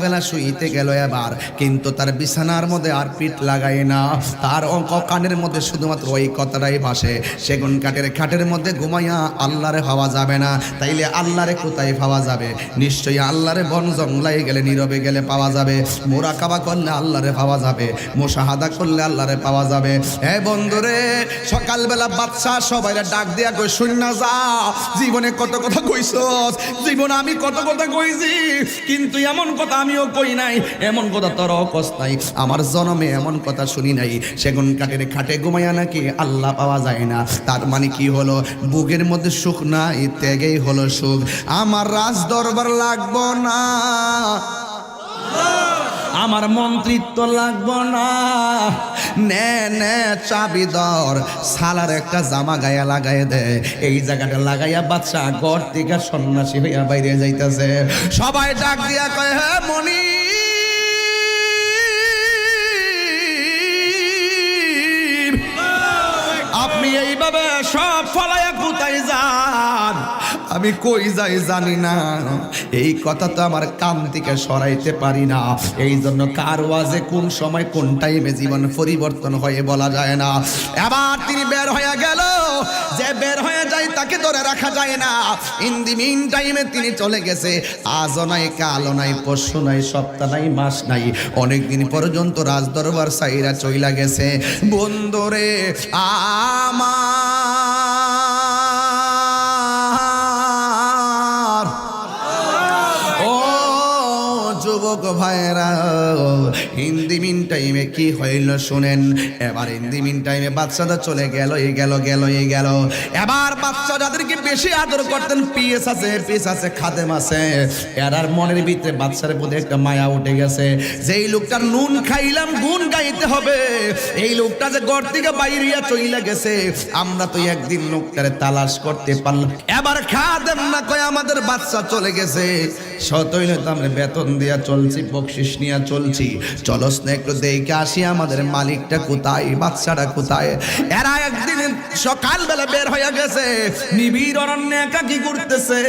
বেলা শুইতে গেল এবার, কিন্তু তার বিছানার মধ্যে আর পিঠ লাগায় না। তার কানের মধ্যে শুধুমাত্র ওই কথাটাই ভাসে, সেগুন কাঠের খাটের মধ্যে ঘুমাইয়া আল্লাহরে পাওয়া যাবে না, তাইলে আল্লাহরে কোথায় পাওয়া যাবে? নিশ্চয়ই আল্লাহরে বন জঙ্গলায় গেলে, নীরবে গেলে পাওয়া যাবে, মুরাকাবা করলে আল্লাহরে পাওয়া যাবে, মুশাহাদা করলে আল্লাহরে পাওয়া যাবে। হে বন্ধুরে, সকালবেলা বাদশা সবাই ডাক দিয়া কই, শূন্য যা, জীবনে কত কথা কইছস, জীবনে আমি কত কথা কইছি, কিন্তু এমন কথা আমিও কই নাই, এমন কথা তোরও কস নাই, আমার জন্মে এমন কথা শুনি নাই। সেগুন কাঠের খাটে ঘুমাইয়া নাকি আল্লাহ পাওয়া যায় না। তার মানে কি হলো? বুকের মধ্যে সুখ নাই, ত্যাগেই হলো সুখ। আমার রাজ দরবার লাগবো না, আমার মন্ত্রিত্ব লাগবো না, নে নে চাবি দর, সালার একটা জামা গায়ে লাগাই দে। এই জায়গাটা লাগাইয়া বাদশা ঘর থেকে সন্ন্যাসী হইয়া বাইরে যাইতেছে। সবাই ডাক দিয়া কয়, হে মনি, আপনি এইভাবে সব ফলাইয়া কোথায় যান? আমি কই যাই জানি না, এই কথা তো আমার কান থেকে সরাইতে পারি না। এই জন্য কার ওয়াজে কোন সময় কোন টাইমে জীবন পরিবর্তন হয়ে বলা যায় না। এবার তিনি বের হয়ে গেল, যে বের হয়ে যায় তাকে ধরে রাখা যায় না। ইন দি মিন টাইমে তিনি চলে গেছে। আজও নাই, কালও নাই, পরশু নাই, সপ্তাহ নাই, মাস নাই, অনেকদিন পর্যন্ত রাজদরবার সাইরা চইলা গেছে। বন্ধুরে আমার, ও যুবক ভাইরা, হিন্দি মিন টাইমে কি হইল শুনেন। এবার হিন্দি মিন টাইমে বাচ্চাটা চলে গেল, গেল। এবার বাচ্চা যাদেরকে বেশি আদর করতেন, পিএস আছে, খাদেম আছে, এরার মনের ভিতরে বাচ্চার প্রতি একটা মায়া উঠে গেছে। যেই লোকটার নুন খাইলাম গুণ গাইতে হবে, এই লোকটা যে ঘর থেকে বাইরিয়া চইলা গেছে, আমরা তো একদিন লোকটারে তালাশ করতে পারলাম। এবার খাদেম না কয় আমাদের বাচ্চা চলে গেছে, সতইলে তো আমরা বেতন দিয়া চলছি, বকশিস নিয়ে চলছি, চলস না একটু দেখে আসি আমাদের মালিকটা কোথায়, বাচ্চাটা কোথায়। এরা একদিন সকালবেলা বের হয়ে গেছে, নিবিড় অরণ্যে একাকি ঘুরতেছে।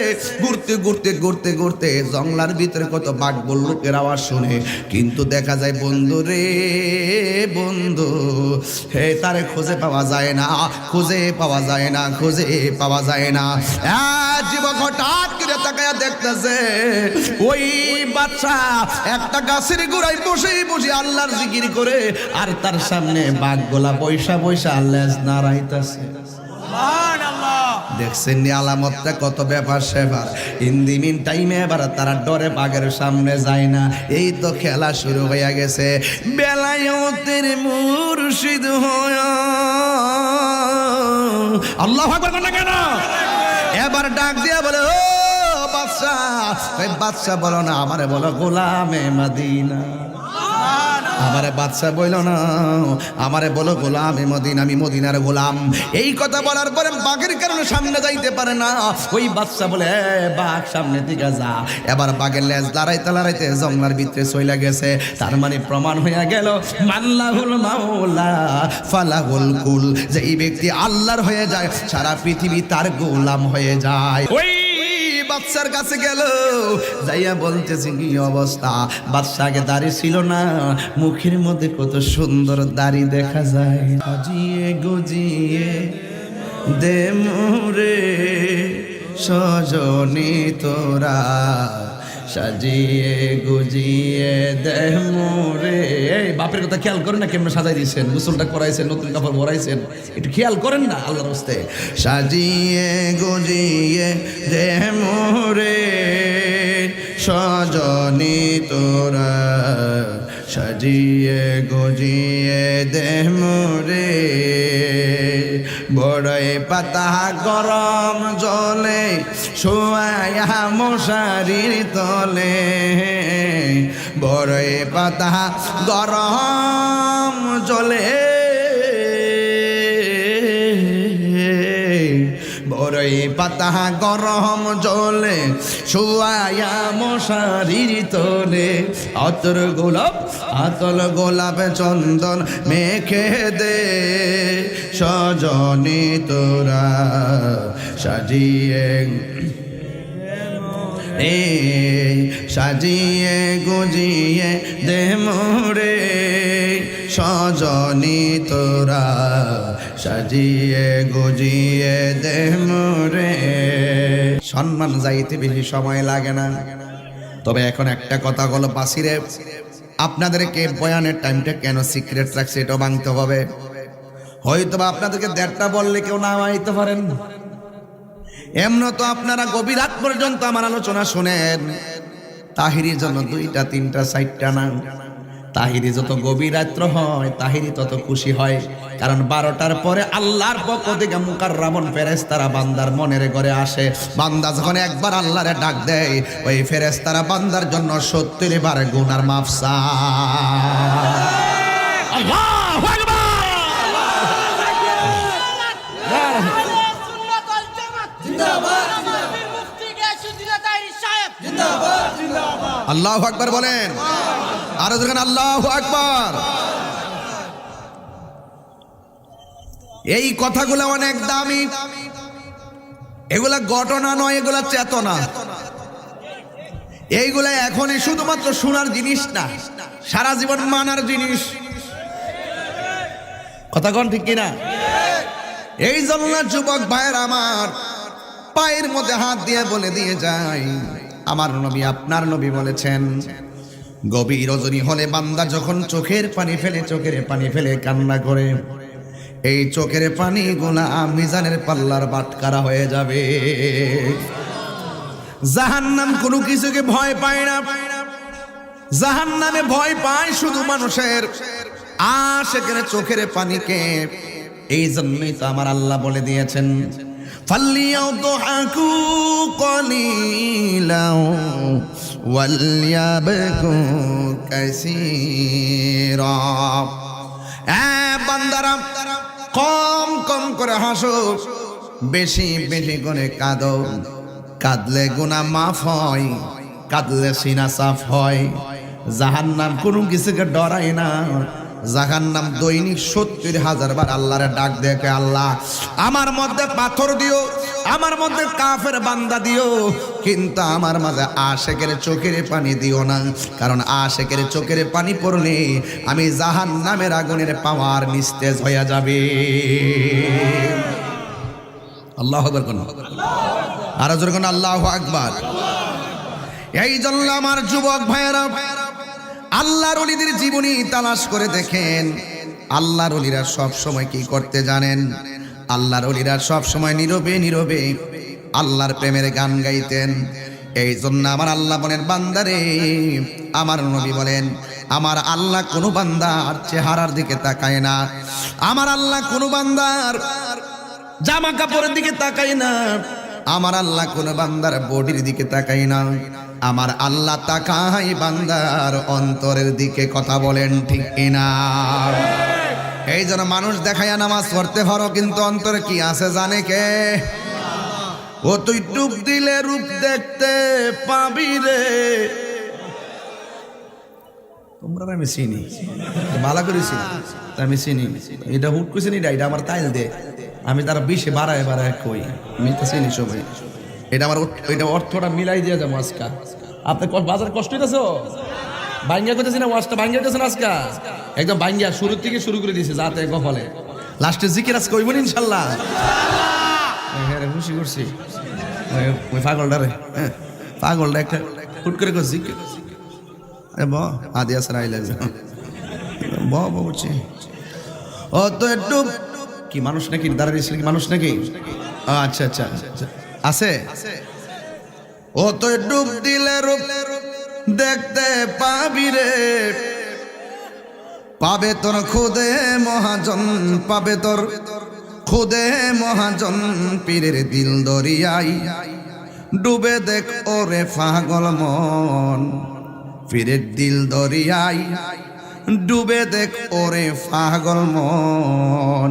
ঘুরতে জঙ্গলার ভিতরে কত বাঘ বল্লুকের আওয়াজ শুনে, কিন্তু দেখা যায় বন্ধু রে বন্ধু, হে তারে খুঁজে পাওয়া যায় না। যুবক হঠাৎ করে তাকায়া দেখতেছে, ওই বাচ্চা একটা গাছের গোড়ায় বসে আল্লাহর জিকির করে, আর তার সামনে বাঘগুলা বৈশা লেজ নাড়াইতেছে। দেখছেন নি আলামতটা, কত ব্যাপার সেবার। হিন্দি মিন টাইমে এবার তারা ডরে বাঘের সামনে যায় না। এই তো খেলা শুরু হয়ে গেছে। বেলায়েতের মুর্শিদ হয়া আল্লাহু আকবার না কেন? এবার ডাক দিয়া বলে, ও বাদশা, বাদশা বলো না, আমারে বলো গোলামে মদিনা। আমারে বাদশা বইল না, আমারে বলো গোলামে মদিনা, আমি মদিনার গোলাম। এই কথা বলার পরে বাঘের কারণে সামনে যাইতে পারে না। ওই বাদশা বলে, বাঘ সামনে দিকে যা। এবার বাঘের লেজ লড়াইতে জঙ্গলার ভিতরে চইলা গেছে। তার মানে প্রমাণ হইয়া গেল, মাল্লাহুল মাওলা ফালাহুল কুল, যে এই ব্যক্তি আল্লাহর হয়ে যায়, সারা পৃথিবী তার গোলাম হয়ে যায়। ওই বাদশার কাছে গেল, যাইয়া বলতেছে কি অবস্থা। বাদশাকে দাড়ি ছিল না, মুখের মধ্যে কত সুন্দর দাড়ি দেখা যায়। সাজিয়ে গুজিয়ে দে মোরে সজনী তোরা, সাজিয়ে গুজিয়ে দে মোরে। এই বাপের কথা খেয়াল করেন না, কেমন সাজাই দিয়েছেন, গোসলটা করাইছেন, নতুন কাপড় পরাইছেন, একটু খেয়াল করেন না আল্লাহর রাস্তে। সাজিয়ে গুজিয়ে দে মোরে সজনী তোরা, সাজিয়ে গুজিয়ে দে মোরে। বড়ই পাতা গরম জলে শোয়া মশারির তলে, বড়ই পাতা গরম জলে, বড়ই পাতা গরম জলে শোয়া মশারির তলে। আতল গোলাপ চন্দন মেখে দে সজনী তোরা, সাজিয়ে এ সাজিয়ে গুজিয়ে দে মোরে সজনী তোরা সাজিয়ে গুজিয়ে দে মোরে। সম্মান যাইতে বেশি সময় লাগে না, তবে এখন একটা কথা হলো বাসিরে, আপনাদেরকে বয়ানের টাইমটা কেন সিক্রেট রাখছে এটা ভাঙতে হবে। হয়তো বা আপনাদেরকে 1:30টা বললে কেউ না আইতে পারেন, এমন তো আপনারা গভীর রাত পর্যন্ত আমার আলোচনা শুনেন। তাহিরির জন্য 2টা 3টা 4টা না, তাহিরি যত গভীর রাত্র হয় তাহিরি তত খুশি হয়, কারণ 12টার পরে আল্লাহর পক্ষ থেকে মুকাররামুন ফেরেশতারা বান্দার মনের ঘরে আসে। বান্দা যখন একবার আল্লাহরে ডাক দেয়, ওই ফেরেশতারা বান্দার জন্য 70 বার গুনার মাফ চায়। আল্লাহু আকবার। আল্লাহু আকবার বলেন, আরো যখন আল্লাহু আকবার। এই কথাগুলো অনেক দামি, এগুলা ঘটনা নয়, এগুলা চেতনা। এইগুলা এখনই শুধুমাত্র শোনার জিনিস না, সারা জীবন মানার জিনিস। কথা কোন ঠিক কিনা? এই জন্য যুবক ভাইয়ের আমার পায়ের মধ্যে হাত দিয়ে বলে দিয়ে যায়, আমার নবী আপনার নবী বলেছেন, গভীর রজনী হলে বান্দা যখন চোখের পানি ফেলে কান্না করে, এই চোখের পানিগুলা মিজানের পাল্লার বাটখারা হয়ে যাবে। জাহান্নাম কোনো কিছুকে ভয় পায় না, জাহান্নামে ভয় পায় শুধু মানুষের আশিকের চোখের পানিকে। এই জন্যই তো আমার আল্লাহ বলে দিয়েছেন, ফালিয়াদহাকু কলিলাও ওয়ালিয়াবকু কাসীরা। বান্দারা কম কম করে হাসো, বেশি বেশি করে কাঁদো। কাঁদলে গুনাহ মাফ হয়, কাঁদলে সিনা সাফ হয়। জাহান্নাম কোনো কিছুকে ডরায় না, জাহান্নাম দৈনিক 70,000 বার আল্লাহরে ডাক দেখে, আল্লাহ আমার মধ্যে পাথর দিও, আমার মধ্যে কাফের বান্দা দিও, কিন্তু আমার মাঝে আশিকের চোখের পানি দিও না, কারণ আশিকের চোখের পানি পড়লে আমি জাহান্নামের আগুনের পাওয়ার নিস্তেজ হয়ে যাবে। আল্লাহু আকবার কোন, আর জোরে কোন আল্লাহু আকবার। এই জন্য আমার যুবক ভাইয়েরা আল্লাহর ওলিদের জীবনী তালাশ করে দেখেন। আল্লাহর ওলিরা সব সময় কি করতে জানেন? আল্লাহর ওলিরা সব সময় নীরবে নীরবে আল্লাহর প্রেমের গান গাইতেন। এই জন্য আমার আল্লাহ বলেন, বান্দারে, আমার নবী বলেন, আমার আল্লাহ কোনো বান্দার চেহারার দিকে তাকায় না, আমার আল্লাহ কোনো বান্দার জামা কাপড়ের দিকে তাকায় না, আমার আল্লাহ কোনো বান্দার বডির দিকে তাকায় না, আমার আল্লাহ তাকায় বান্দার অন্তরের দিকে। কথা বলেন ঠিক কিনা? এই জন্য মানুষ দেখায় নামাজ পড়তে পারো, কিন্তু অন্তরে কি আছে জানে কে? ও তুই ডুব দিলে রূপ দেখতে পাবি রে। তোমরা আমি চিনি, ভালো করেছি আমি চিনি, এটা হুট করছি না, এটা আমার তাইল দে, আমি তারা 20 বাড়ায় কই, আমি তো চিনি সবাই। এটা আমার এটা অর্থটা মিলাই দিয়ে যাবো আজকা। আপনি বাজার কষ্ট হইতেছো, বাঙ্গিয়া করতেছি না, ওয়াজটা বাঙ্গিয়া করতেছেন আজকা, একদম বাঙ্গিয়া শুরু থেকে শুরু করে দিয়েছে, যাতে গফলে লাস্টে জিকির আজকে হইব ইনশাল্লাহ। হ্যাঁ খুশি করছি ওই পাগলটারে, হ্যাঁ পাগলটা একটা হুট করে জিকির আদিয়া সারাই লাগবে বলছি। ও তো একটু কি মানুষ নাকি দাঁড়িয়েছিল, কি মানুষ নাকি? আচ্ছা আচ্ছা আছে। ও তো ডুব দিলে রূপ দেখতে পাবি রে, পাবে তোর খুদে মহাজন, পাবে তোর খুদে মহাজন, পীরের দিল দরিয়াই ডুবে দেখ ওরে পাগল মন, পীরের দিল দরিয়াই ডুবে দেখ ওরে পাগল মন।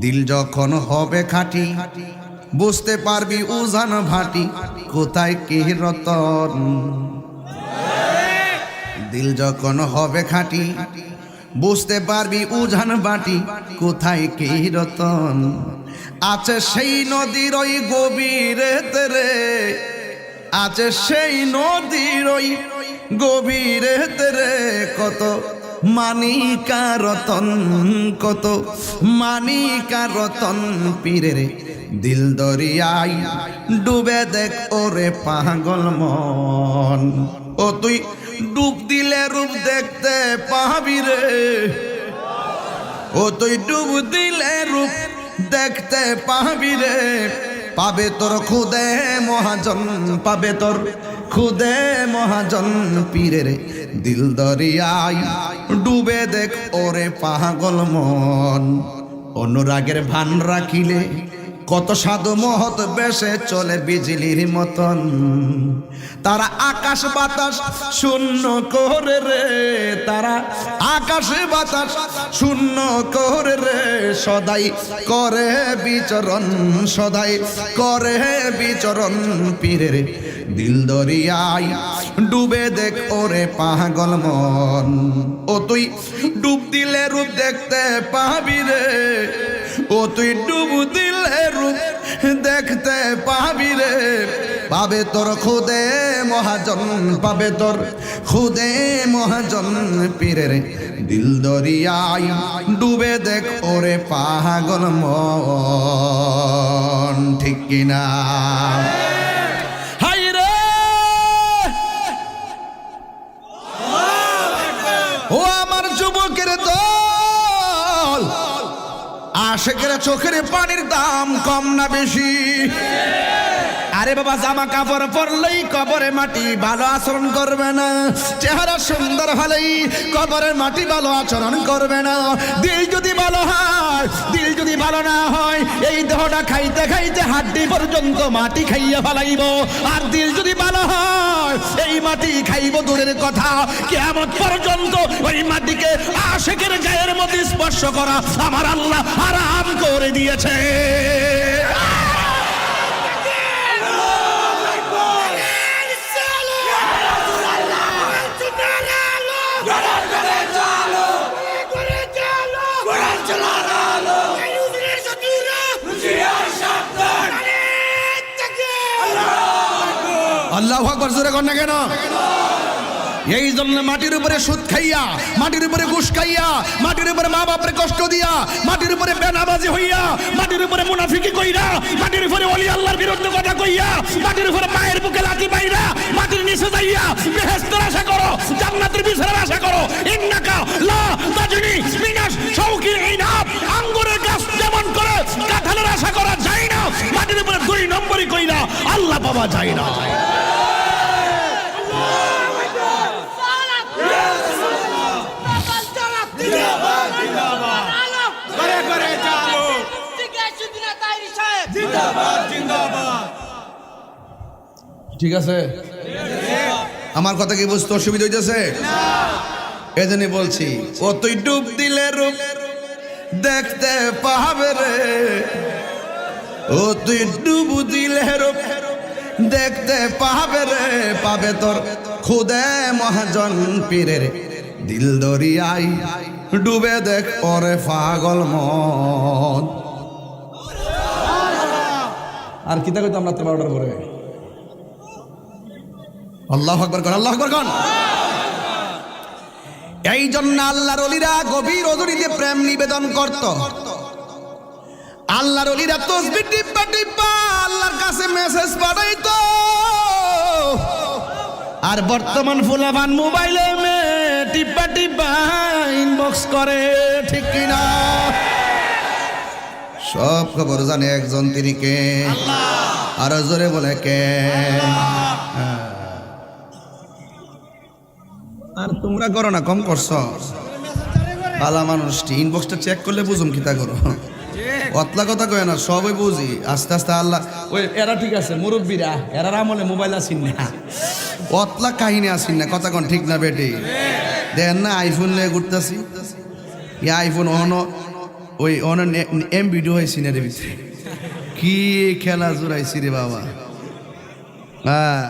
দিল যখন হবে খাঁটি বুঝতে পারবি উজান ভাটি, কোথায় কি রতন। দিল যখন হবে খাঁটি বুঝতে পারবি উজান বাটি, কোথায় কি রতন। আছে সেই নদীর ওই গভীরে রে, আছে সেই নদীর ওই গভীরে রে কত মানিকা রতন, কত মানিকা রতন পীরের দিল দরিয়াই ডুবে দেখ ওরে পাগল মন। ও তুই ডুব দিলে রূপ দেখতে পাবি রে, ও তুই ডুব দিলে রূপ দেখতে পাবি রে, পাবে তোর খুদে মহাজন, পাবে তোর খুদে মহাজন পীরের দিল দরিয়াই ডুবে দেখ ওরে পাগল মন। অনুরাগের ভান রাখিলে কত সাধু মহৎ বেশে চলে বিজলির মতন, তারা আকাশ বাতাস শূন্য করে রে, তারা আকাশ বাতাস শূন্য করে রে, সদাই করে বিচরণ, সদাই করে বিচরণ পীরের দিল দরিয়াই ডুবে দেখ ওরে পাগল মন। ও তুই ডুব দিলে রূপ দেখতে পাবি রে, ও তুই ডুব দিলে রূপ দেখতে পাবি রে, পাবে তোর খুদে মহাজন, পাবে তোর খুদে মহাজন পীরের দিল দরিয়াই ডুবে দেখ ওরে পাগল মন। ঠিক কিনা? ও আমার যুবকের দল, আশেকের চোখের পানির দাম কম না বেশি? আরে বাবা, জামা কাপড় পরলেই কবরে মাটি ভালো আচরণ করবে না, চেহারা সুন্দর হলেই কবরে মাটি ভালো আচরণ করবে না। দিল যদি ভালো হয়, দিল যদি ভালো না হয়, এই দেহটা খাইতে খাইতে হাড্ডি পর্যন্ত মাটি খাইয়া ফেলাইব। আর দিল যদি ভালো হয়, এই মাটি খাইব দূরের কথা, কিয়ামত পর্যন্ত ওই মাটিকে আশেকের গায়ের মধ্যে স্পর্শ করা আমার আল্লাহ হারাম করে দিয়েছে। আল্লাহু আকবার, জোরে কর না কেন? এই জন্য মাটির উপরে সুদ খাইয়া, মাটির উপরে ঘুষ খাইয়া, মাটির উপরে মা বাপের কষ্ট দিয়া, মাটির উপরে বেনামাজি হইয়া, মাটির উপরে মুনাফিকি কইরা, মাটির উপরে ওলি আল্লাহর বিরুদ্ধে কথা কইয়া, মাটির উপরে মায়ের বুকে লাথি পাইরা মাটির নিচে যাইয়া বেহেশতের আশা করো, জান্নাতের বিচারের আশা করো। ইন্নাকা লা তাজনি মিনাশ শাওকিল ইনাব, আঙ্গুরের গাছ যেমন করে কাঁঠালের আশা করা যায় না, মাটির উপরে দুই নম্বরই কইরা আল্লাহ পাওয়া যায় না। ঠিক আছে? আমার কথা কি বুঝতে অসুবিধা হইতেছে? এই জন্য বলছি, ও তুই ডুব দিলে রূপ দেখতে পাবে রে, ও তুই ডুব দিলে রূপ দেখতে পাবে রে, পাবে তোর খুদে মহাজন পীরের দিল দরিয়াই ডুবে দেখ ওরে পাগল মন। আর কিতা কইতো আমরা 12টার পরে? আল্লাহু আকবার কর, আল্লাহু আকবার কর। এই জন্য আল্লাহর ওলিরা গভীর রজনীতে প্রেম নিবেদন করত। আল্লাহর ওলিরা তাসবিহ টিপা টিপা আল্লাহর কাছে মেসেজ পাঠাইতো। আর বর্তমান ফুলাবান মোবাইলে টিপা টিপা ইনবক্স করে, ঠিক কিনা? সব খবর জানে একজন, তিনি কে? আল্লাহ। আর জোরে বলে কে? আর তোমরা করো না, কম করছো। ভালো মানুষটি ইনবক্সটা চেক করলে বুঝুম কিতা করো, অতলা কথা কয় না, সবই বুঝি। আস্তে আস্তে আল্লাহ, ওই এরা ঠিক আছে মুরব্বীরা, এরা আমলে মোবাইল আসিন না, অতলা কাহিনী আসিন না, কথা কোন ঠিক না বেটি? দেখেন না আইফোন নিয়ে ঘুরতেছি, আইফোন অনো ওই অন এম ভিডিও হয়েছি না রে, ভিতরে কি খেলা জোড়াইছি রে বাবা। হ্যাঁ,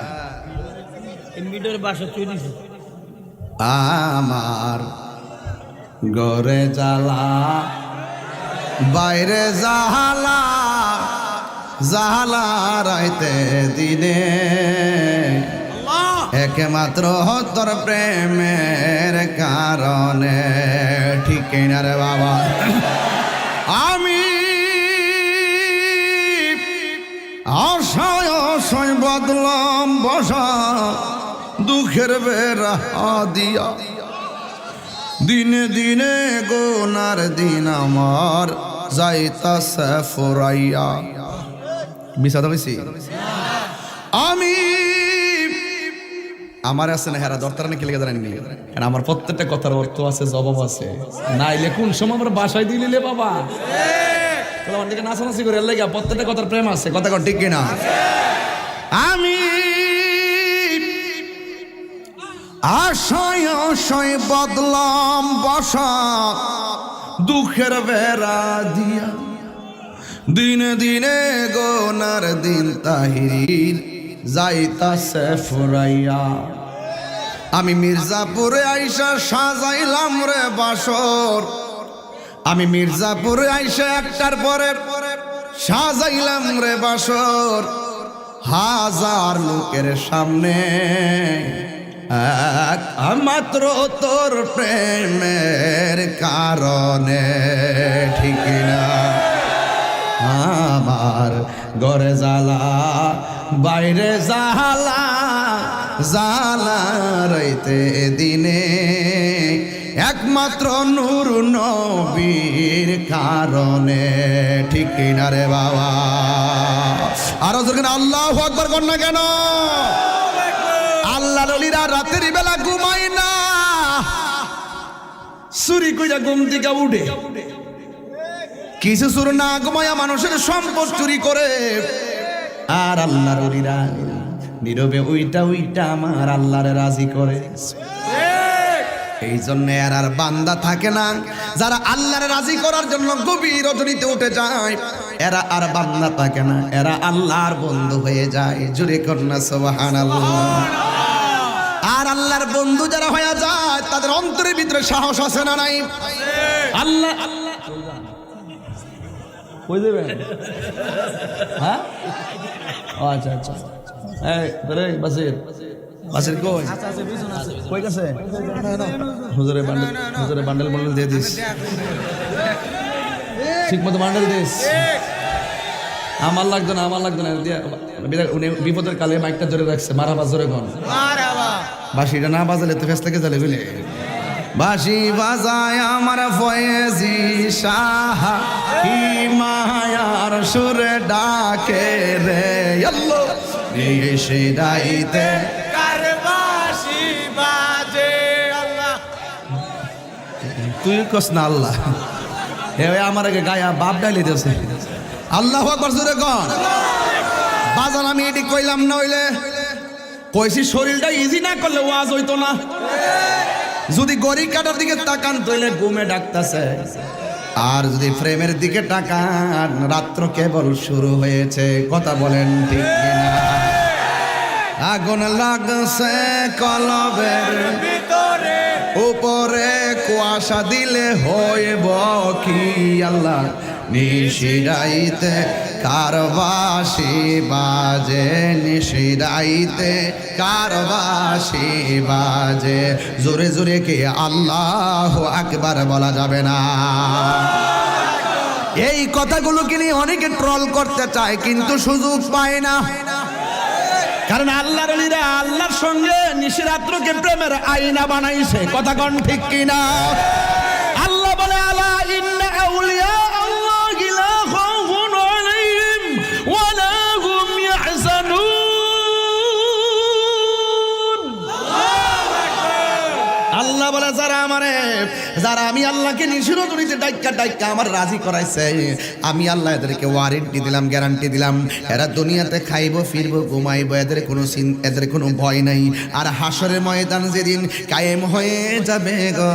আমার ঘরে জ্বালা বাইরে জাহালা, জাহালা রাইতে দিনে একমাত্র তোর প্রেমের কারণে। ঠিক না রে বাবা? আমি আশায় আশায় বদলাম বসা, দুঃখের বেড়া দিয়া, দিনে দিনে গোনার দিন আমার যাইতাছে ফুরাইয়া। মিশাতে হইছি? আমি আমার আছে না হেরা দরকার নাকি লেগে জানেন, কারণ আমার প্রত্যেকটা কথার অর্থ আছে, জবাব আছে। নাইলে কোন সময় আমার বাসায় দিলে বাবা আমার দিকে নাচানাচি করে লেগে, প্রত্যেকটা কথার প্রেম আছে। কথা কর ঠিক কিনা? আমি আশায় আশায় বদলাম বসা, দুঃখের বেড়া দিয়া, দিনে দিনে গোনার দিন তাহির যাইতাছে ফুরাইয়া। আমি মির্জাপুরে আইসা সাজাইলাম রে বাসর, আমি মির্জাপুরে আইসা একটার পরে সাজাইলাম রে বাসর, হাজার লোকের সামনে মাত্র তোর প্রেমের কারণে। ঠিক না? আমার ঘরে জ্বালা বাইরে জ্বালা, জ্বালা রাইতে দিনে একমাত্র নূর নবীর কারণে। ঠিক না রে বাবা? আরো যখন আল্লাহু আকবার কর না কেন? আল্লাহর ওলিরা রাতের বেলা ঘুমায় না, চুরি কইরা ঘুম থেকে উঠে। কিছু চোর না ঘুমায়া মানুষের সম্পদ চুরি করে, আর আল্লাহর ওলিরা নীরবে উইটা উইটা আমার আল্লাহরে রাজি করে। এই জন্য আর বান্দা থাকে না যারা আল্লাহরে রাজি করার জন্য গভীর রজনীতে উঠে যায়, এরা আর বান্দা থাকে না, এরা আল্লাহর বন্ধু হয়ে যায়। জুরে কন্যা সুবহানাল্লাহ। আর আল্লাহর বন্ধু যারা হয়ে যায় তাদের অন্তরের ভিতরে সাহস আছে না নাই? আল্লাহ আল্লাহ কই দেবেন? হ্যাঁ, আচ্ছা আচ্ছা। এই ধরে বাসির বাসির কই কই গেছে? হুজুরে বান্ডেল বান্ডেল দিয়ে দিস, ঠিক মতো বান্ডেল দিস। আমার লাগতো না, আমার লাগতো না। উনি বিপদের কালে মাইকটা ধরে রাখছে, মারাবা জোরে কোন বাঁশিটা না বাজালে তো ফেস থেকে জ্বালে বুঝলে। বাঁশি বাজায় আমার ফয়েজি শাহ, কি মায়ার সুরে ডাকে রে আল্লাহ, এসে রাইতে কার বাঁশি বাজে আল্লাহ। তুই কস না আল্লাহ, হে আমার আগে গায়া বাপ ডাইলে দিয়েছে। আল্লাহু আকবার জোরে কোন। বাজান আমি এটি কইলাম না, হইলে কইছি শরীরটা ইজি না করলে ওয়াজ হইতো না। যদি গড়ি কাটার দিকে তাকান তাইলে ঘুমে ডাকতেছে, আর যদি ফ্রেমের দিকে তাকান রাত্র কেবল শুরু হয়েছে। কথা বলেন ঠিক কিনা? আগুন লাগছে কলবের ভিতরে, উপরে কুয়াশা দিলে হইব কি আল্লাহ, নিশিরাইতে কার বাঁশি বাজে, নিশিরাইতে কার বাঁশি বাজে। জোরে জোরে কে আল্লাহু আকবার বলা যাবে না? এই কথাগুলোকে নিয়ে অনেকে ট্রল করতে চায় কিন্তু সুযোগ পায় না, কারণ আল্লাহর ওলিরা আল্লাহর সঙ্গে নিশিরাত্রকে প্রেমের আয়না বানাইছে। কথা কোন ঠিক কিনা? আল্লাহ বলে আলা ইন্না আউলিয়া আল্লাহি লা খাউফুন আলাইহিম ওয়া লা হুম ইয়াহজানুন। আল্লাহ বলে যারা আমি আল্লাহকে নিশিরাত্রিতে ডাইকা ডাইকা আমার রাজি করাইছে, আমি আল্লাহ এদেরকে ওয়ারেন্টি দিলাম, গ্যারান্টি দিলাম, এরা দুনিয়াতে খাইবো ফিরবো ঘুমাইবো, এদের কোনো ভয় নাই। আর হাসরের ময়দান যেদিন কায়েম হয়ে যাবে গো,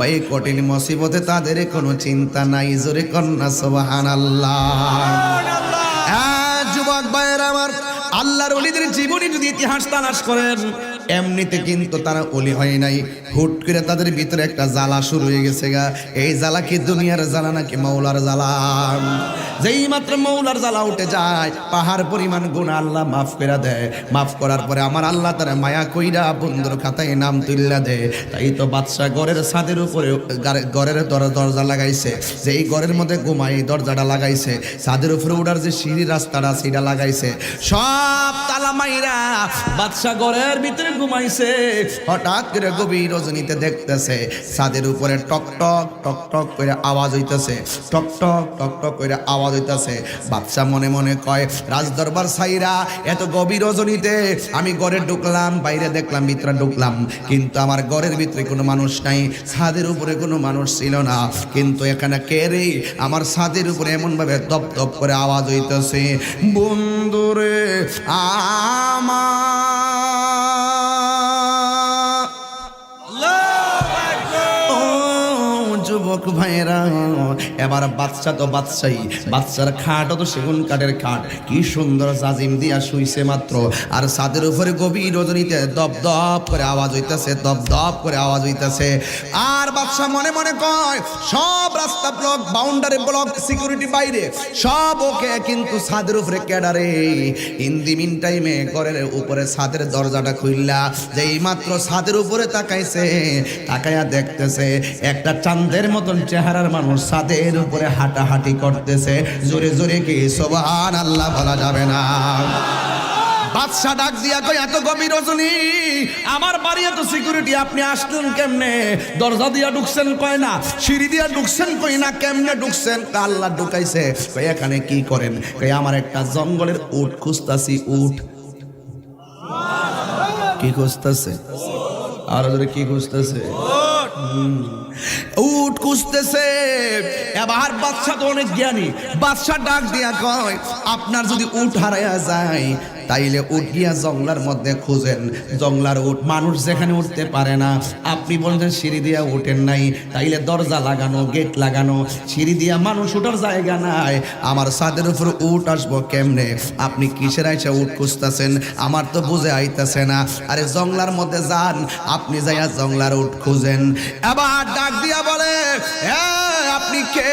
ওই কঠিন মুসিবতে তাদের কোনো চিন্তা নাই। জোরে কন্যা সুবহানাল্লাহ। যুবক ভাইয়েরা আমার, আল্লাহর ওলিদের জীবনী যদি ইতিহাস তালাশ করেন এমনিতে কিন্তু তারা ওলি হয় নাই, হুট করে তাদের ভিতরে একটা জ্বালা শুরু হয়ে গেছে গা। এই জ্বালা কি দুনিয়ার জ্বালা নাকি মাওলার জ্বালা? যেই মাত্র মাওলার জ্বালা উঠে যায়, পাহাড় পরিমাণ গুনাহ আল্লাহ মাফ করে দেয়। মাফ করার পরে আমার আল্লাহ তার মায়া কইরা বন্ধুর খাতায় নাম তুইলা দেয়। তাই তো বাদশা ঘরের ছাদের উপরে ঘরের দরজা লাগাইছে, যে এই ঘরের মধ্যে ঘুমাই দরজাটা লাগাইছে, ছাদের উপরে উঠার যে সিঁড়ি রাস্তাটা সেটা লাগাইছে, সব তালা মাইরা বাদশা ঘরের ভিতরে ঘুমাইছে। হঠাৎ করে গভীর রজনীতে দেখতেছে ছাদের উপরে টক টক টক টক করে আওয়াজ হইতেছে, টক টক টক টক করে আওয়াজ হইতেছে। বাদশা মনে মনে কয়, রাজদরবার সাইরা এত গভীর রজনীতে আমি ঘরে ঢুকলাম, বাইরে দেখলাম, ভিতরে ঢুকলাম, কিন্তু আমার ঘরের ভিতরে কোনো মানুষ নাই, ছাদের উপরে কোনো মানুষ ছিল না, কিন্তু এখানে কে রে? আমার ছাদের উপরে এমন ভাবে দপ দপ করে আওয়াজ হইতেছে, বন্ধুরে যুবক ভাইরা। এবার বাচ্চা তো বাচ্চাই, বাচ্চার খাটও তো সেগুন কাঠের খাট, কি সুন্দর জাজিম দিয়া শুইছে মাত্র, আর ছাদের উপরে গভীর রজনীতে দপ দপ করে আওয়াজ হইতেছে, দপ দপ করে আওয়াজ হইতেছে। আর বাচ্চা মনে মনে কয়, সব রাস্তা ব্লক, বাউন্ডারি ব্লক, সিকিউরিটি বাইরে সব ওকে, কিন্তু ছাদের উপরে ক্যাডারে। ইন দি মিন টাইমে ঘরের উপরে ছাদের দরজাটা খুললা যেই মাত্র ছাদের উপরে তাকাইছে, তাকায়া দেখতেছে একটা চাঁদের মতন চেহারার মানুষ ছাদের উপরে হাঁটাহাঁটি করতেছে। জোরে জোরে কি সুবহানাল্লাহ বলা যাবে না? বাদশা ডাক দিয়া কই, এত গভীর রজনী, আমার বাড়ি এত সিকিউরিটি, আপনি আসলেন কেমনে? দরজা দিয়া ঢুকছেন কয় না, সিঁড়ি দিয়া ঢুকছেন কই না, কেমনে ঢুকছেন? আল্লাহ ঢুকাইছে। কই এখানে কি করেন? কই আমার একটা জঙ্গলের উট খুঁজতাছি। উট কি খুঁজতেছে? আর কি খুঁজতেছে? উট খুঁজতেছে। এবার বাদশা তো অনেক জ্ঞানী, বাদশা ডাক দিয়া কয়, আপনার যদি উট হারাইয়া যায় তাইলে উট গিয়া জঙ্গলার মধ্যে খুঁজেন। জঙ্গলার উট, মানুষ যেখানে উঠতে পারে না। আপনি বলছেন সিঁড়ি দিয়া উঠেন নাই, তাইলে দরজা লাগানো, গেট লাগানো, সিঁড়ি দিয়া মানুষ উঠার জায়গা নাই, আমার ছাদের উপর উট আসবো কেমনে? আপনি কিসের আইসা উট খুঁজতেছেন? আমার তো বুঝে আইতেছে না। আরে জঙ্গলার মধ্যে যান, আপনি যাইয়া জঙ্গলার উট খুঁজেন। এবার ডাক দিয়া বলে, আপনি কে?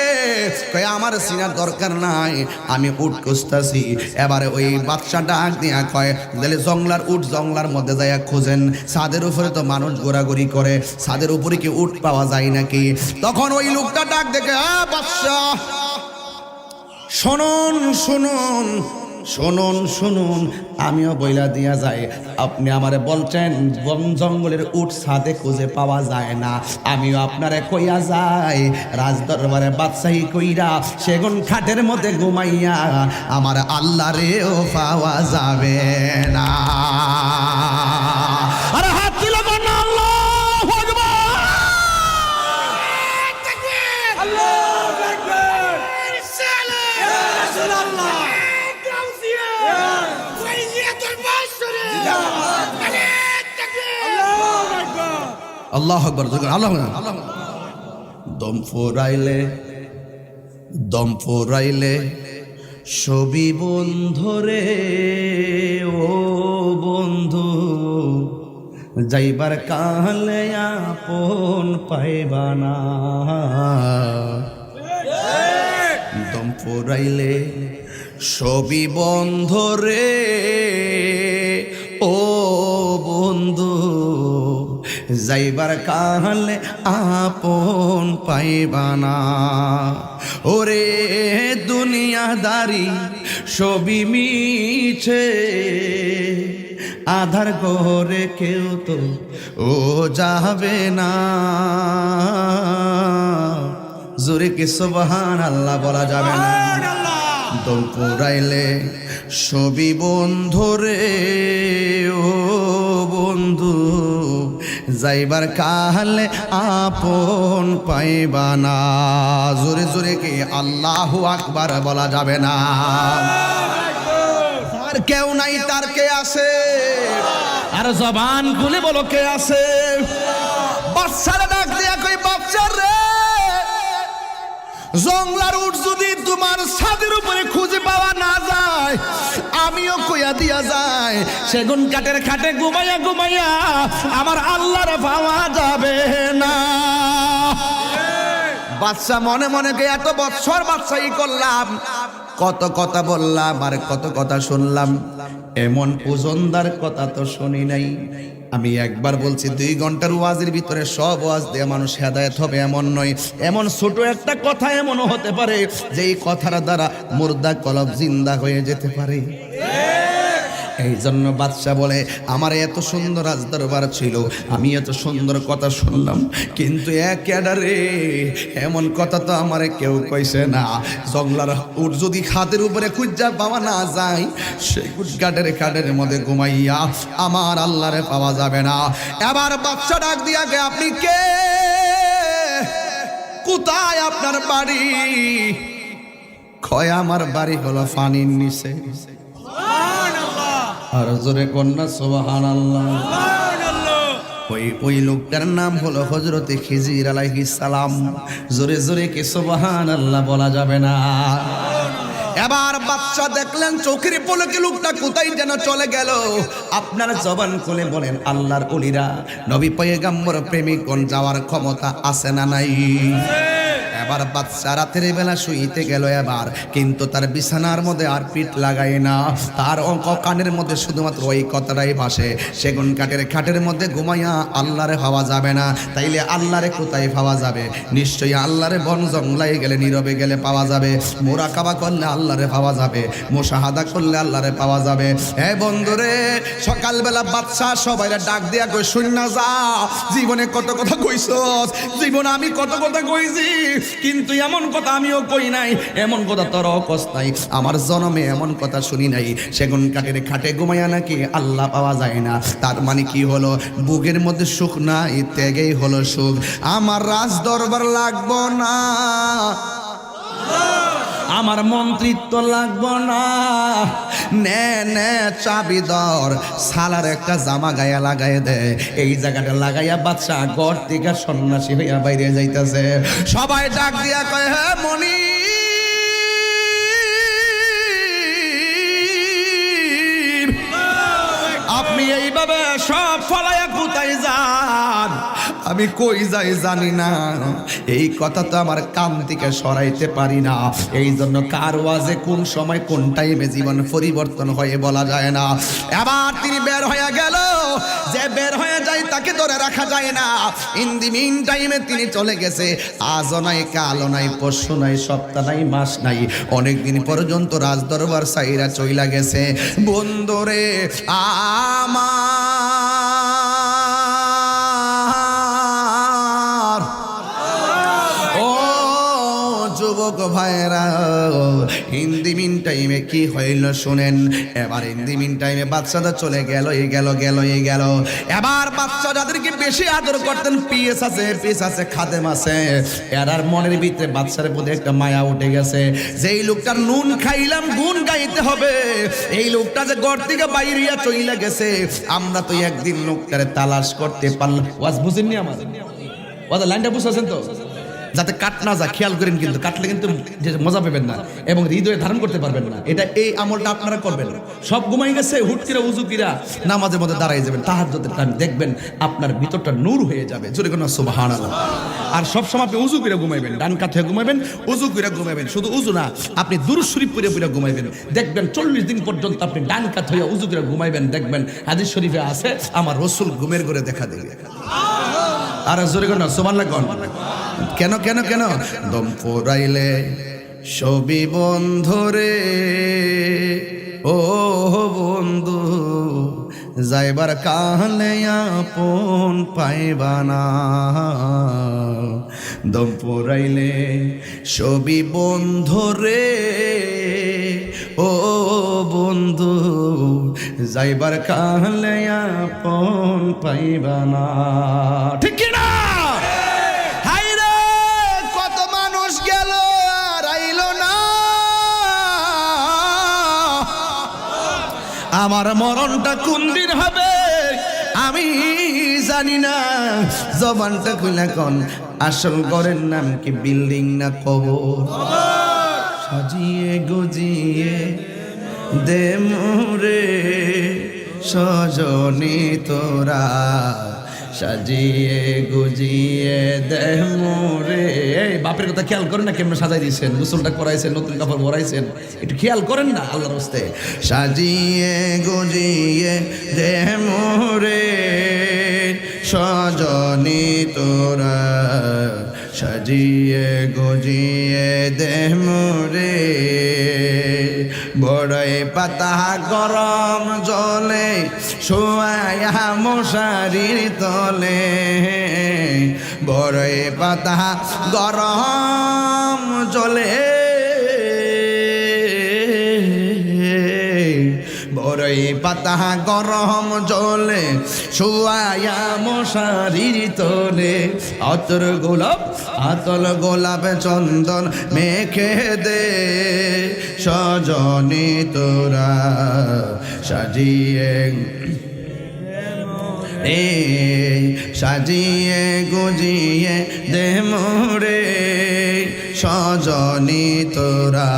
কয় আমার চিনার দরকার নাই, আমি উট খুঁজতেছি। এবারে ওই বাদশা ডাক দিয়া কয়, তাহলে জঙ্গলার উট জঙ্গলার মধ্যে যাইয়া খুঁজেন, ছাদের উপরে তো মানুষ ঘোরাঘুরি করে, ছাদের উপরে কি উট পাওয়া যায় নাকি? তখন ওই লোকটা ডাক দেখে, বাদশা শুনুন শুনুন শুনুন শুনুন, আমিও বইলা দিয়া যাই, আপনি আমারে বলছেন বন জঙ্গলের উট ছাদে খুঁজে পাওয়া যায় না, আমিও আপনারে কইয়া যাই, রাজদরবারে বাদশাহী কইরা সেগুন খাটের মধ্যে ঘুমাইয়া আমার আল্লাহ রেও পাওয়া যাবে না। আরে হাত দিল না, আল্লাহু আকবার, আল্লাহু আকবার, রাসূলুল্লাহ, আল্লাহু আকবার, আল্লাহু আকবার। দম ফুরাইলে সবই বন্ধুরে, ও বন্ধু যাইবার কালে আপন পাইবা না। দম ফুরাইলে সবই বন্ধুরে, ও বন্ধু যাইবার কালে আপন পাইবা না। ওরে দুনিয়াদারি সবই মিছে, আধার করে কেউ তো ও যাবে না। জোরে কি সুবহানাল্লাহ বলা যাবে না? দম পুরাইলে সবই বন্ধুরে, ও বন্ধু যাইবার কালে আপন পাইবা না। জোরে জোরে কি আল্লাহু আকবার বলা যাবে না? তার কেউ নাই, তার কে আছে? আর জবান খুলে বলো কে আছে? বাচ্চারা ডাক দিয়া কই, বাচ্চার রে, জঙ্গলার উট যদি তোমার ছাদের উপরে খুঁজে পাওয়া না যায়, আমিও কইয়া দিয়া যায় সেগুন কাঠের খাটে ঘুমাইয়া ঘুমাইয়া আমার আল্লাহর পাওয়া যাবে না। বাচ্চা মনে মনে এত বছর বাচ্চাই করলাম, কত কথা বললাম আর কত কথা শুনলাম, এমন ওজনদার কথা তো শুনি নাই। আমি একবার বলছি 2 ঘন্টার ওয়াজের ভিতরে সব ওয়াজ দিয়ে মানুষ হেদায়েত হবে এমন নয়। এমন ছোট একটা কথা এমনও হতে পারে যে এই কথার দ্বারা মুর্দা কলব জিন্দা হয়ে যেতে পারে। এই জন্য বাদশা বলে আমার এত সুন্দর রাজদরবার ছিল, আমি এত সুন্দর কথা শুনলাম, কিন্তু একেবারে এমন কথা তো আমারে কেউ কইছে না। জংলার উট যদি খাদের উপরে খুঁজা পাওয়া না যায়, সেই গাডের খাডের মধ্যে ঘুমাইয়া আমার আল্লাহরে পাওয়া যাবে না। এবার বাদশা ডাক দিয়া গে আপনি কে, কোথায় আপনার বাড়ি? কয় আমার বাড়ি হলো পানির নিচে। আর জোরে কন্যা সুবহানাল্লাহ। ওই লোকটার নাম হলো হযরতে খিজির আলাইহিস সালাম। জোরে জোরে কি সুবহানাল্লাহ বলা যাবে না? এবার বাদশা দেখলেন চোখের পলকে লোকটা কোথায় যেন চলে গেল। আপনার জবান খুলে বলেন আল্লাহর ওলিরা, নবী পয়গম্বর প্রেমিকগণ যাওয়ার ক্ষমতা আছে না নাই? এবার বাদশা রাতের বেলা শুইতে গেল এবার, কিন্তু তার বিছানার মধ্যে আর পিঠ লাগায় না, তার কানের মধ্যে শুধুমাত্র ওই কথাটাই ভাসে, সেগুন কাঠের খাটের মধ্যে ঘুমাইয়া আল্লাহরে পাওয়া যাবে না। তাইলে আল্লাহরে কোথায় পাওয়া যাবে? নিশ্চয়ই আল্লাহরে বন জঙ্গলায় গেলে, নীরবে গেলে পাওয়া যাবে, মুরাকাবা করলে আল্লাহরে পাওয়া যাবে, মুশাহাদা করলে আল্লাহরে পাওয়া যাবে। হে বন্ধুরে, সকালবেলা বাদশা সবাইরে ডাক দিয়া কই, শুন না যা, জীবনে কত কথা কইছস, জীবনে আমি কত কথা কইছি, কিন্তু এমন কথা আমিও কই নাই, এমন কথা তোরও কস নাই, আমার জন্মে এমন কথা শুনি নাই সেগুন কাঠের খাটে ঘুমাইয়া নাকি আল্লাহ পাওয়া যায় না। তার মানে কি হলো? বুকের মধ্যে সুখ নাই, ত্যাগেই হলো সুখ। আমার রাজ দরবার লাগবো না, আমার মন্ত্রিত্ব লাগবো না, নে নে চাবি দর, সালার একটা জামা গায়ে লাগাই দে। এই জায়গাটা লাগাইয়া বাদশা ঘর থেকে সন্ন্যাসী হইয়া বাইরে যাইতেছে। সবাই ডাক দিয়া কয়, হে মনি, আপনি এইভাবে সব ফলাইয়া কোথায় যান? আমি কই যাই জানি না, এই কথা তো আমার কান থেকে সরাইতে পারি না। এই জন্য কার ওয়াজে কোন সময় কোন টাইমে জীবন পরিবর্তন হয়ে বলা যায় না। এবার তিনি বের হয়ে গেল, যে বের হয়ে যায় তাকে ধরে রাখা যায় না। ইন দি মিন টাইমে তিনি চলে গেছে। আজও নাই, কালও নাই, পরশু নাই, সপ্তাহ নাই, মাস নাই, অনেকদিন পর্যন্ত রাজদরবার সাইরা চইলা গেছে। বন্ধুরে আমার, ও যুবক ভাইরা, হিন্দি মিন টাইমে কি হইল শুনেন। এবার হিন্দি মিন টাইমে বাচ্চারা চলে গেল, গেল। এবার বাচ্চা যাদেরকে বেশি আদর করতেন, পিএস আছে, পিস আছে, খাদেম আছে, এরার মনের ভিতরে বাচ্চার প্রতি একটা মায়া উঠে গেছে। যেই লোকটা নুন খাইলাম গুণ গাইতে হবে, এই লোকটা যে ঘর থেকে বাইরিয়া চইলা গেছে, আমরা তো একদিন লোকটারে তালাশ করতে পারলাম। ওয়াজ বুঝেননি আমার ওয়াজ লাইনটা বুঝতেছেন তো? যাতে কাট না যায় খেয়াল করেন, কিন্তু কাটলে কিন্তু মজা পাবেন না এবং হৃদয়ে ধারণ করতে পারবেন না। এটা এই আমলটা আপনারা করবেন। সব ঘুমাই গেছে, হুটকিরা উজুকিরা নামাজের মধ্যে দাঁড়াই যাবেন, তাহাজ্জুদের টাইম দেখবেন আপনার ভিতরটা নূর হয়ে যাবে। জোরে কোন সুবহানাল্লাহ। আর সব সময় আপনি উজু করে ঘুমাইবেন, ডান কাঁধে ঘুমাইবেন, উজু করে ঘুমাইবেন। শুধু উজু না, আপনি দুরূদ শরীফ পড়ে পড়ে ঘুমাইবেন। দেখবেন 40 দিন পর্যন্ত আপনি ডান কাঁধে হয়ে উজু করে ঘুমাইবেন, দেখবেন হাদিস শরীফে আছে আমার রাসূল ঘুমের ঘরে দেখা দেবে। আর জোরে কোন সুবহানাল্লাহ কোন। কেন কেন কেন? দম ফুরাইলে সবি বন্ধুরে, ও বন্ধু যাইবার কালে আপন পাইবানা। দম ফুরাইলে সবি বন্ধুরে, ও বন্ধু যাইবার কালে আপন পাইবানা। ঠিক না? আমার মরণটা কোন দিন হবে আমি জানি না। জবানটা খুলে কোন, আসল ঘরের নাম কি বিল্ডিং না কবর? সাজিয়ে গুজিয়ে দে মোরে সজনী তোরা সাজিয়ে গুজিয়ে দে মোরে। এই বাপের কথা খেয়াল করেন না, কেমন সাজাই দিয়েছেন, গোসলটা করাইছেন, নতুন কাপড় পরাইছেন, একটু খেয়াল করেন না আল্লাহর হস্তে। সাজিয়ে গুজিয়ে দে মোরে সজনী তোরা সাজিয়ে গুজিয়ে দে মোরে। বড়ই পাতা গরম জলে শোয়া মশারির তলে, বড়ই পাতা গরম জলে, বড়ই পাতা গরম জলে শোয়া মশারির তলে। আতল গোলাপ চন্দন মেখে দে সজনী তোরা সাজিয়ে সাজিয়ে গুজিয়ে দে মোরে সজনী তোরা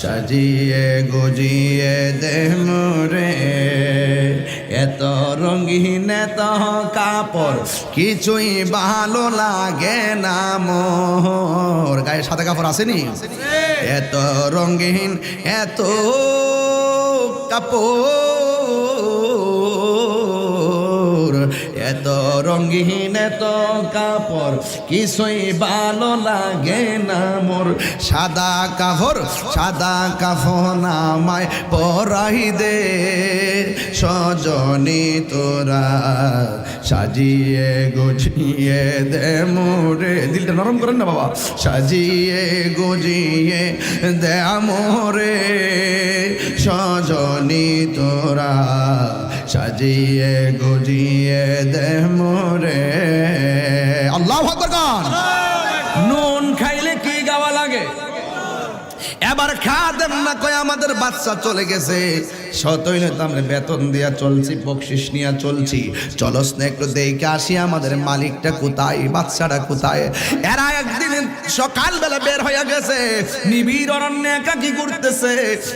সাজিয়ে গুজিয়ে দে মোরে। এত রঙিন এত কাপড় কিছুই ভালো লাগে না মোর। গায়ে সাদা কাপড় আসেনি? এত রঙিন এত কাপড়, এত রঙিন এত কাপড় কিছুই ভালো লাগে না মোর। সাদা কাফন আমায় পরাই দে সজনী তোরা সাজিয়ে গুজিয়ে দে মোরে। দিলটা নরম করেন না বাবা। সাজিয়ে গুজিয়ে দে মোরে সজনী তোরা সাজিয়ে গুজিয়ে দে মোরে। আল্লাহু আকবার। নুন খাইলে কি গাওয়া লাগে? এবার খাদেম না কয় আমাদের বাচ্চা চলে গেছে, সতই নয়তো আমরা বেতন দিয়া চলছি, বকশিস নিয়ে চলছি, চলস না একটু দেখে আসি আমাদের মালিকটা কোথায়, বাচ্চাটা কোথায়। এরা একদিন সকালবেলা বের হয়ে গেছে, নিবিড় অরণ্যে একাকি ঘুরতেছে,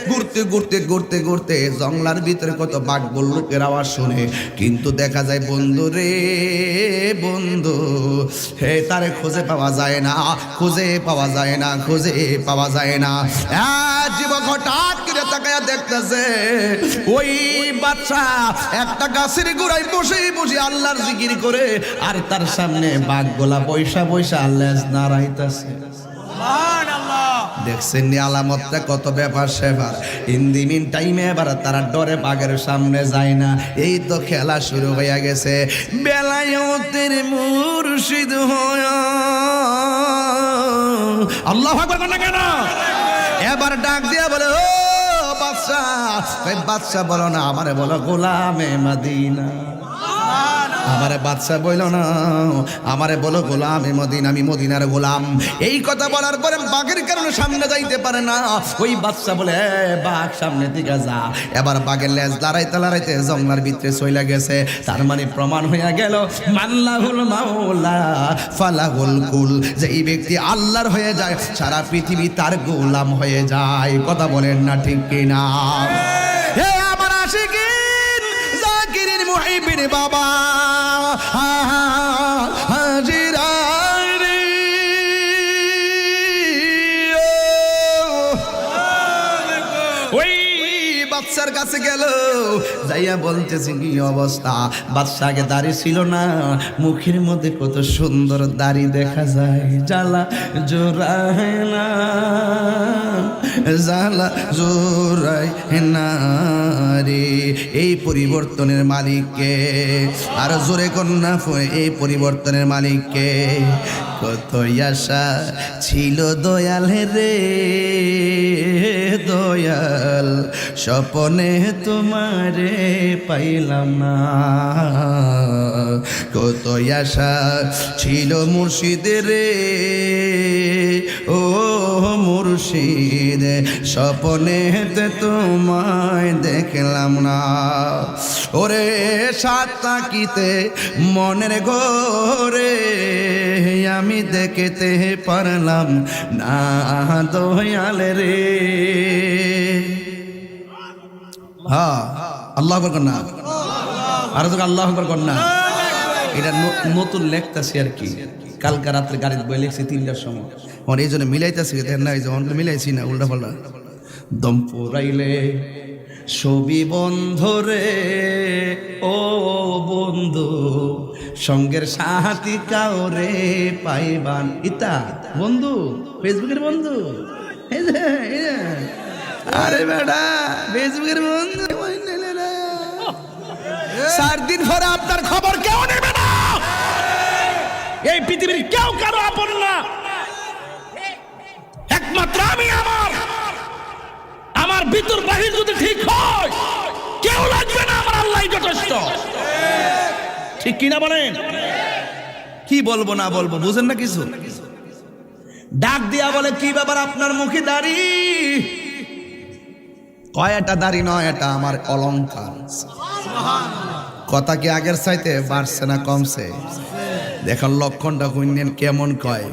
ঘুরতে ঘুরতে ঘুরতে ঘুরতে জঙ্গলার ভিতরে কত বাঘ বল্লুকের আওয়াজ শুনে, কিন্তু দেখা যায় বন্ধু রে বন্ধু, হে তারে খুঁজে পাওয়া যায় না, খুঁজে পাওয়া যায় না, খুঁজে পাওয়া যায় না। যুবক হঠাৎ করে তাকায়া দেখতেছে ওই বাচ্চা একটা গাছের গোড়ায় বসে বসে আল্লাহর জিকির করে, আর তার সামনে বাঘগুলা পয়সা পয়সা আল্লাহ নাড়াইতেছে। দেখছেন নি আলামতটা কত ব্যাপার সেবার। ইন্দিমিন টাইমে এবার তারা ডরে বাঘের সামনে যায় না। এই তো খেলা শুরু হয়ে গেছে। বেলায়েতের মুর্শিদ হয়া আল্লাহু আকবার না কেন? এবার ডাক দিয়া বলে ও বাদশা, বাদশা বলো না আমারে, বলো গোলামে মদিনা। আমারে বাদশা বইল না, আমারে বলো গোলামে মদিনা, আমি মদিনার গোলাম। এই কথা বলার পরে বাঘের কারণে সামনে যাইতে পারে না। ওই বাদশা বলে বাঘ সামনে দিকে যা। এবার বাঘের লেজ লড়াইতে লড়াইতে জঙ্গলার ভিতরে চলে গেছে। তার মানে প্রমাণ হয়ে গেল মাল্লাহুল মাওলা ফালাহুল কুল, যে এই ব্যক্তি আল্লাহর হয়ে যায় সারা পৃথিবী তার গোলাম হয়ে যায়। কথা বলেন না ঠিক কিনা? হে আমার আশিকিন জাকিরিন মুহিবিন বাবা হাজিরা রে, ওই বাদশার কাছে গেল, যাইয়া বলতেছে কি অবস্থা। বাদশা আগে দাড়ি ছিল না, মুখের মধ্যে কত সুন্দর দাড়ি দেখা যায়। জ্বালা জোড়ায় না, জ্বালা জোড়ায় না রে। এই পরিবর্তনের মালিককে আর জোরে কন্যা এই পরিবর্তনের মালিককে। কত আশা ছিল দয়াল রে দয়াল, স্বপনে তোমারে পাইলাম না। কত আশা ছিল মুর্শিদের রে ও মুর্শিদ, স্বপনেতে তোমায় দেখলাম না। ওরে সাত তাকিতে মনের ঘরে আমি দেখতে পারলাম না দয়াল রে। হ্যাঁ আল্লাহ আকবার কর না, আর তো আল্লাহ আকবার কর না। এটা নতুন লেখতেছি আর কি, কালকা রাত্রে গাড়িতে বই লিখছি 3টার সময়, আমার এই জন্য মিলাইতেছি না, এই জন্য মিলাইছি না, উল্টা পাল্টা। দম পুরাইলে ছবি বন্ধরে ও বন্ধু, সঙ্গের সাথী কাউরে পাইবান ইতা বন্ধু, ফেসবুকের বন্ধু, এই যে, এই যে। আরে বেটা ফেসবুকের বন্ধু 4 দিন পরে আপনার খবর কেউ নেবে না, এই পৃথিবীর কেউ কারো আপন না, একমাত্র আমি। আমার ভিতর বাহির যদি ঠিক হয় কেউ লাগবে না, আমার আল্লাহই যথেষ্ট। ঠিক কিনা বলেন? কি বলবো না বলবো বুঝেন না কিছু? ডাক দিয়া বলে কি ব্যাপার আপনার মুখে দাড়ি? কয়টা দাড়ি নয়, এটা আমার অলংকার। কথা কি আগের চাইতে বাড়ছে না কমছে? দেখেন লক্ষণটা কইনেন কেমন কয়,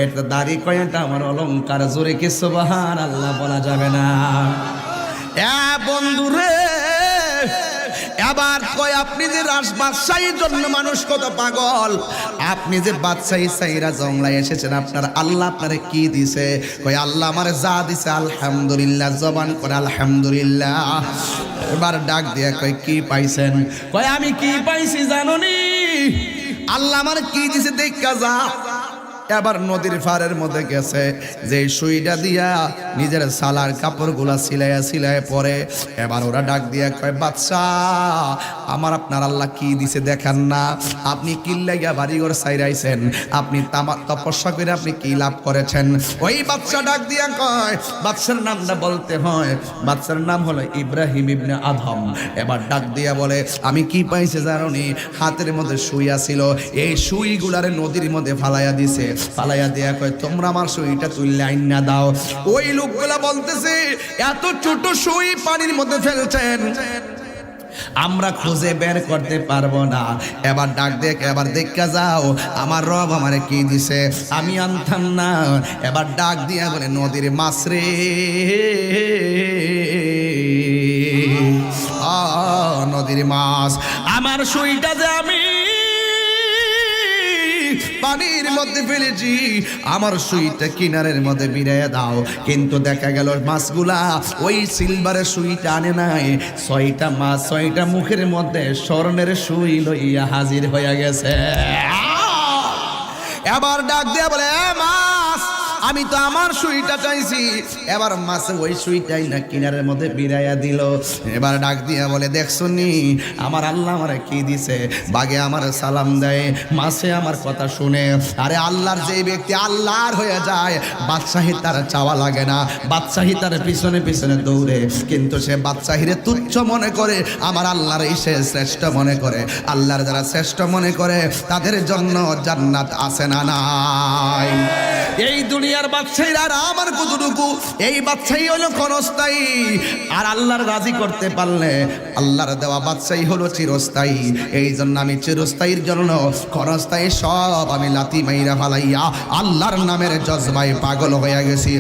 এটা দাড়ি কয়টা আমার অলংকার। জোরে কি সুবহানাল্লাহ বলা যাবে না? বন্ধু রে, এবার কয় আপনি যে বাদশাহীর জন্য মানুষ কত পাগল, আপনি যে বাদশাহী সাইরা জংলায় এসেছেন, আপনার আল্লাহ আপনারে কি দিছে? কয় আল্লাহ আমারে যা দিছে আলহামদুলিল্লাহ, জবান করে আলহামদুলিল্লাহ। এবার ডাক দিয়ে কয় কি পাইছেন? কয় আমি কি পাইছি জানোনি? আল্লাহ আমার কি দিছে দেখা যা। এবার নদীর পাড়ের মধ্যে গেছে, যে সুইটা দিয়া নিজের সালার কাপড়গুলা সিলাইয়া সিলাইয়া পরে। এবার ওরা ডাক দিয়া কয় বাদশাহ আমার আপনার আল্লাহ কি দিছে দেখেন না? আপনি কি লাগিয়া বাড়িঘর সাইরাইছেন, আপনি তপস্যা করে আপনি কি লাভ করেছেন? ওই বাদশা ডাক দিয়া কয়, বাদশার নামটা বলতে হয়, বাদশার নাম হলো ইব্রাহিম ইবনে আদম। এবার ডাক দিয়া বলে আমি কি পাইছে জানোনি? হাতের মধ্যে সুই আছিল, এই সুইগুলারে নদীর মধ্যে ফালাইয়া দিছে। ফালাইয়া দিয়া কয় তোমরা আমার সুইটা তুললে আইনা দাও। ওই লোকগুলা বলতেছে এত ছোট সুই পানির মধ্যে ফেলছেন, আমরা খুঁজে বের করতে পারবো না। এবার ডাক দেখ, এবার দেখা যাও আমার রব আমারে কি দিছে, আমি আনতাম না। এবার ডাক দিয়া বলে নদীর মাছ রে, নদীর মাছ, আমার সুইটা যে আমি পানির মধ্যে ফেলেছি, আমার সুইটা কিনারের মধ্যে বিড়াইয়া দাও। কিন্তু দেখা গেল মাছগুলা ওই সিলভারের সুইটা আনে নাই, 6টা মাছ 6টা মুখের মধ্যে স্বর্ণের সুই লইয়া হাজির হইয়া গেছে। এবার ডাক দিয়া বলে মাছ আমি তো আমার সুইটা চাইছি। এবার মাছ ওই সুইটাই না কিনারের মধ্যে বিড়াইয়া দিল। এবার ডাক দিয়া বলে দেখছো নি আমার আল্লাহ আমারে কি দিছে? বাগে আমার সালাম দেয়, মাছে আমার কথা শুনে। আরে আল্লাহর যে ব্যক্তি আল্লাহর হয়ে যায়, বাদশাহী তার চাওয়া লাগে না, বাদশাহী তার পিছনে পিছনে দৌড়ে। কিন্তু সে বাদশাহীরে তুচ্ছ মনে করে, আমার আল্লাহর সে শ্রেষ্ঠ মনে করে। আল্লাহর যারা শ্রেষ্ঠ মনে করে তাদের জন্য জান্নাত আছে না নাই? এই দুনিয়ার বাদশাহীরা আর আমার কতটুকু, এই বাদশাহী হলো ক্ষণস্থায়ী। আর আল্লাহর রাজি করতে পারলে আল্লাহর দেওয়া বাদশাহী হলো চিরস্থায়ী। এই জন্য আমি চিরস্থায়ীর জন্য ক্ষণস্থায়ী সব আমি লাথি মাইরা ফালাইয়া আল্লাহর নামের জজবায় পাগল হয়ে গেছি।